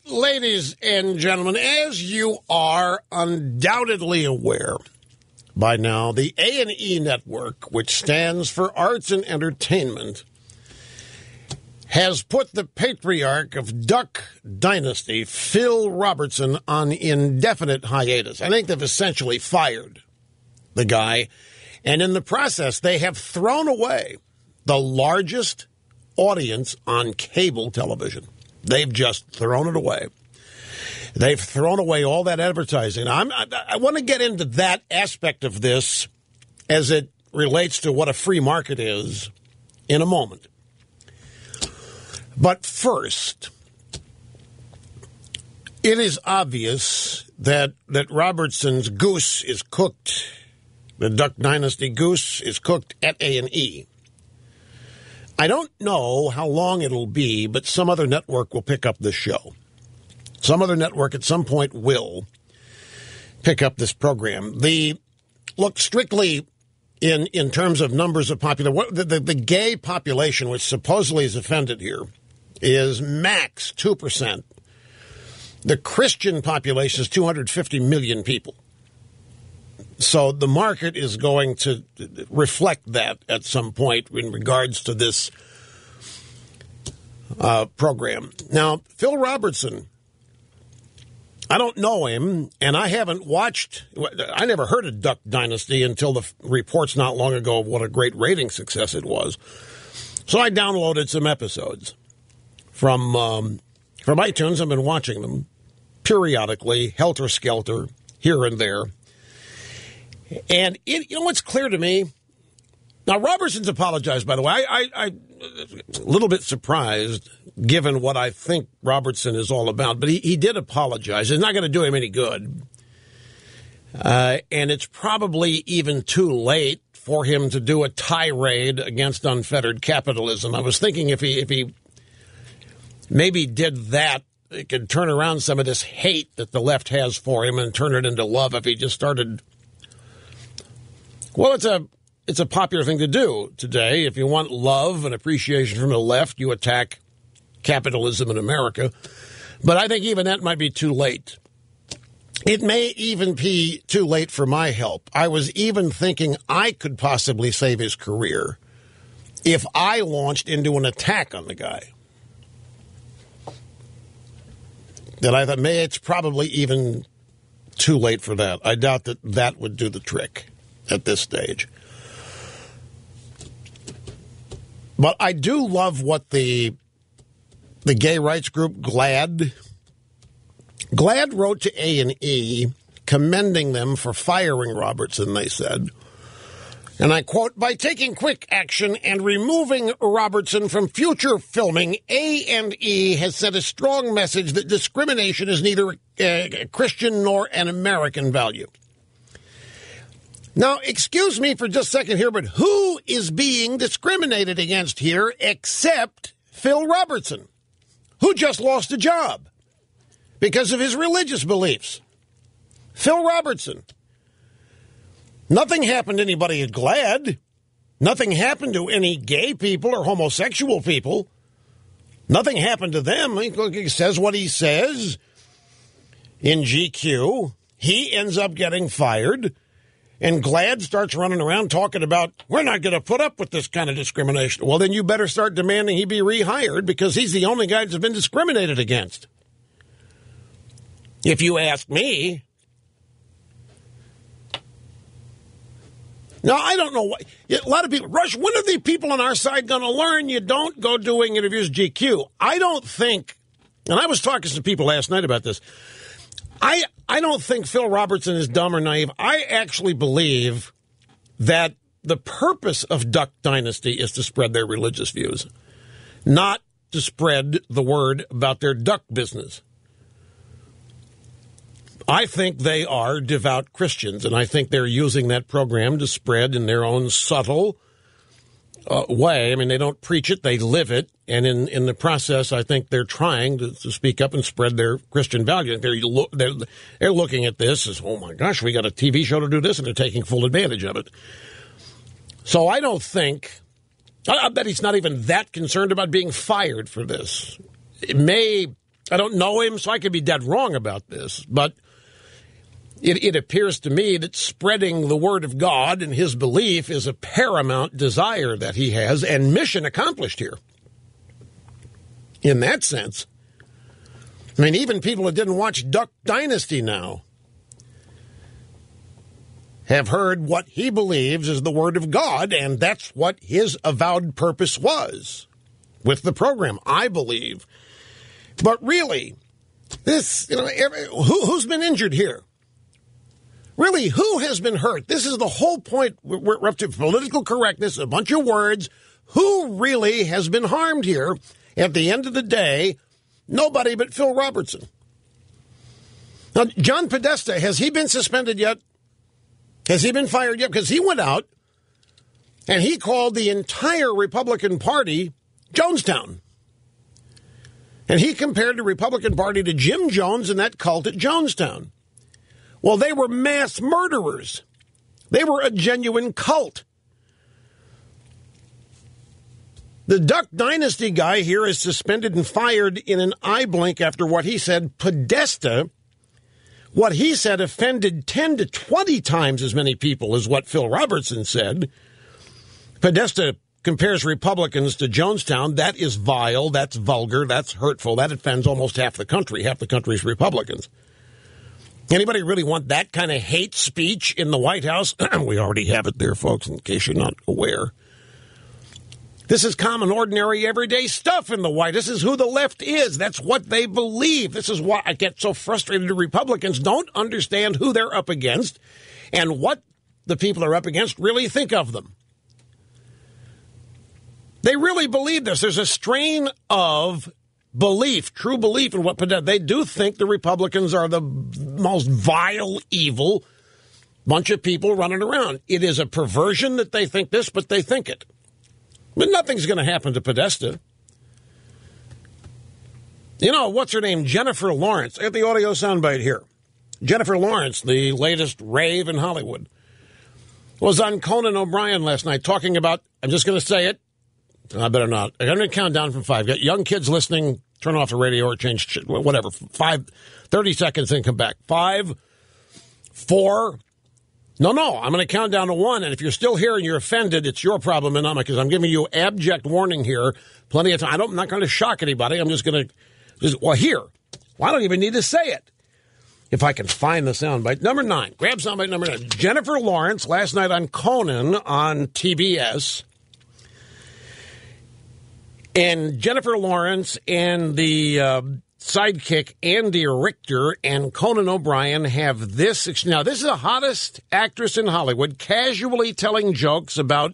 Ladies and gentlemen, as you are undoubtedly aware by now, the A&E Network, which stands for Arts and Entertainment, has put the patriarch of Duck Dynasty, Phil Robertson, on indefinite hiatus. I think they've essentially fired the guy, and in the process, they have thrown away the largest audience on cable television. They've just thrown it away. They've thrown away all that advertising. I want to get into that aspect of this as it relates to what a free market is in a moment. But first, it is obvious that Robertson's goose is cooked. The Duck Dynasty goose is cooked at A&E. I don't know how long it'll be, but some other network will pick up this show. Some other network at some point will pick up this program. Look, strictly in terms of numbers of the gay population, which supposedly is offended here, is max 2%. The Christian population is 250 million people. So the market is going to reflect that at some point in regards to this program. Now, Phil Robertson, I don't know him, and I haven't watched, I never heard of Duck Dynasty until the reports not long ago of what a great rating success it was. So I downloaded some episodes from iTunes. I've been watching them periodically, helter-skelter, here and there. And what's clear to me? Now, Robertson's apologized, by the way. I'm a little bit surprised, given what I think Robertson is all about. But he did apologize. It's not going to do him any good. And it's probably even too late for him to do a tirade against unfettered capitalism. I was thinking if he maybe did that, it could turn around some of this hate that the left has for him and turn it into love if he just started. Well, it's a popular thing to do today. If you want love and appreciation from the left, you attack capitalism in America. But I think even that might be too late. It may even be too late for my help. I was even thinking I could possibly save his career if I launched into an attack on the guy. That I thought, it's probably even too late for that. I doubt that would do the trick at this stage. But I do love what the gay rights group GLAAD wrote to A&E commending them for firing Robertson, they said. And I quote, "By taking quick action and removing Robertson from future filming, A&E has sent a strong message that discrimination is neither a Christian nor an American value." Now, excuse me for just a second here, but who is being discriminated against here except Phil Robertson, who just lost a job because of his religious beliefs? Phil Robertson. Nothing happened to anybody at GLAAD. Nothing happened to any gay people or homosexual people. Nothing happened to them. He says what he says in GQ. He ends up getting fired. And GLAAD starts running around talking about, we're not going to put up with this kind of discrimination. Well, then you better start demanding he be rehired because he's the only guy that's been discriminated against. If you ask me. Now, I don't know what. A lot of people, Rush, when are the people on our side going to learn you don't go doing interviews GQ? I don't think, and I was talking to some people last night about this, I don't think Phil Robertson is dumb or naive. I actually believe that the purpose of Duck Dynasty is to spread their religious views, not to spread the word about their duck business. I think they are devout Christians, and I think they're using that program to spread in their own subtle way. I mean, they don't preach it, they live it. And in the process, I think they're trying to speak up and spread their Christian value. They're looking at this as, oh, my gosh, we got a TV show to do this, and they're taking full advantage of it. So I don't think, I bet he's not even that concerned about being fired for this. I don't know him, so I could be dead wrong about this, but it appears to me that spreading the word of God and his belief is a paramount desire that he has, and mission accomplished here. In that sense, I mean, even people that didn't watch Duck Dynasty now have heard what he believes is the word of God, and that's what his avowed purpose was with the program, I believe. But really, this, who's been injured here? Really, who has been hurt? This is the whole point. We're up to political correctness, a bunch of words. Who really has been harmed here? At the end of the day, nobody but Phil Robertson. Now, John Podesta, has he been suspended yet? Has he been fired yet? Because he went out and he called the entire Republican Party Jonestown. And he compared the Republican Party to Jim Jones and that cult at Jonestown. Well, they were mass murderers. They were a genuine cult. The Duck Dynasty guy here is suspended and fired in an eye blink after what he said. Podesta, what he said offended 10 to 20 times as many people as what Phil Robertson said. Podesta compares Republicans to Jonestown. That is vile, that's vulgar, that's hurtful. That offends almost half the country. Half the country's Republicans. Anybody really want that kind of hate speech in the White House? We already have it there, folks, in case you're not aware. This is common, ordinary, everyday stuff in the White House. This is who the left is. That's what they believe. This is why I get so frustrated. Republicans don't understand who they're up against and what the people are up against really think of them. They really believe this. There's a strain of belief, true belief in what they do think the Republicans are the most vile, evil bunch of people running around. It is a perversion that they think this, but they think it. But nothing's going to happen to Podesta. You know, what's her name? Jennifer Lawrence. I got the audio soundbite here. Jennifer Lawrence, the latest rave in Hollywood, was on Conan O'Brien last night talking about, I'm just going to say it, I better not. I'm going to count down from 5. Got young kids listening, turn off the radio or change, whatever. 30 seconds and come back. 5, 4, No, I'm going to count down to 1, and if you're still here and you're offended, it's your problem and not mine, because I'm giving you abject warning here. Plenty of time. I'm not going to shock anybody. I'm just going to, here. Well, I don't even need to say it. If I can find the soundbite. Number 9. Grab soundbite number 9. Jennifer Lawrence, last night on Conan on TBS. And Jennifer Lawrence and the sidekick Andy Richter and Conan O'Brien have this. Now, this is the hottest actress in Hollywood casually telling jokes about,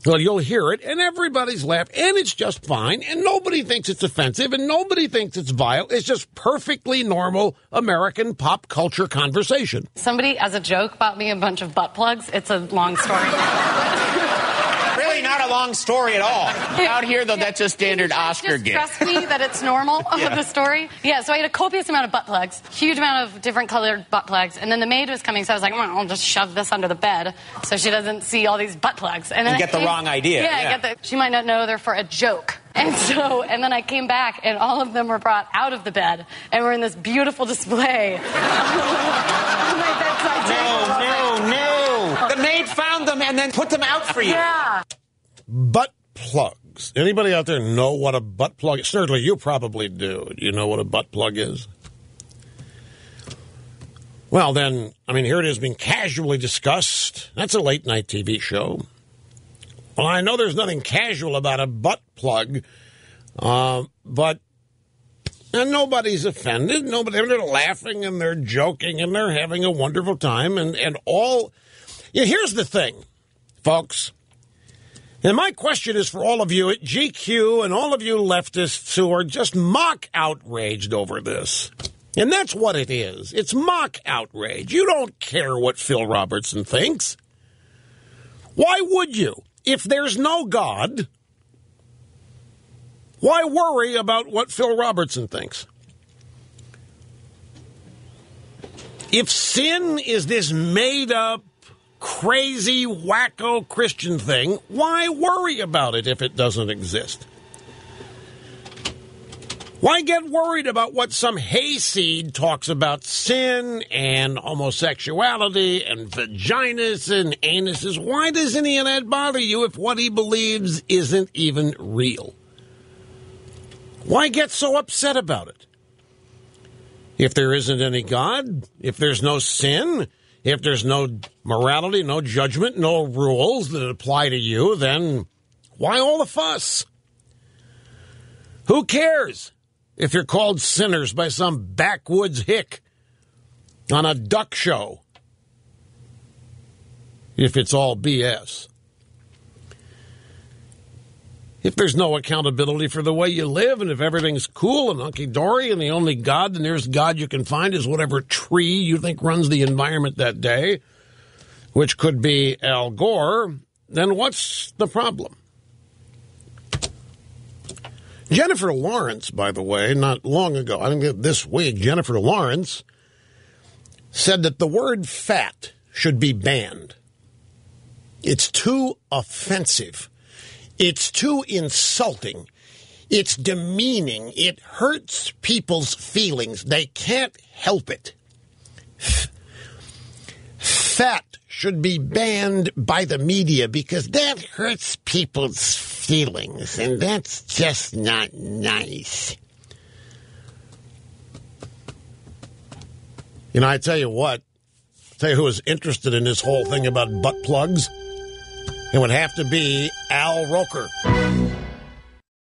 well, you'll hear it, and everybody's laughing, and it's just fine, and nobody thinks it's offensive, and nobody thinks it's vile. It's just perfectly normal American pop culture conversation. Somebody, as a joke, bought me a bunch of butt plugs. It's a long story. Really not a long story at all. Out here, though, that's a standard Oscar gift. Trust me that it's normal of the story. Yeah, so I had a copious amount of butt plugs, huge amount of different colored butt plugs, and then the maid was coming, so I was like, well, I'll just shove this under the bed so she doesn't see all these butt plugs. And then you get the wrong idea. Yeah. She might not know they're for a joke. And then I came back, and all of them were brought out of the bed, and were in this beautiful display on my bedside table. No. The maid found them and then put them out for you. Yeah. Butt plugs. Anybody out there know what a butt plug is? Certainly, you probably do. You know what a butt plug is? Well, then, here it is being casually discussed. That's a late-night TV show. Well, I know there's nothing casual about a butt plug, but and nobody's offended. They're laughing and they're joking and they're having a wonderful time. And all... here's the thing, folks. And my question is for all of you at GQ and all of you leftists who are just mock outraged over this. And that's what it is. It's mock outrage. You don't care what Phil Robertson thinks. Why would you? If there's no God, why worry about what Phil Robertson thinks? If sin is this made-up, crazy, wacko Christian thing, why worry about it if it doesn't exist? Why get worried about what some hayseed talks about sin and homosexuality and vaginas and anuses? Why does any of that bother you if what he believes isn't even real? Why get so upset about it? If there isn't any God, if there's no sin, if there's no morality, no judgment, no rules that apply to you, then why all the fuss? Who cares if you're called sinners by some backwoods hick on a duck show? If it's all BS. If there's no accountability for the way you live, and if everything's cool and hunky-dory, and the only God, the nearest God you can find is whatever tree you think runs the environment that day, which could be Al Gore, then what's the problem? Jennifer Lawrence, by the way, not long ago, I think this week, Jennifer Lawrence said that the word fat should be banned. It's too offensive. It's too insulting. It's demeaning. It hurts people's feelings. They can't help it. Fat should be banned by the media because that hurts people's feelings, and that's just not nice. You know, I tell you what, who is interested in this whole thing about butt plugs? It would have to be Al Roker.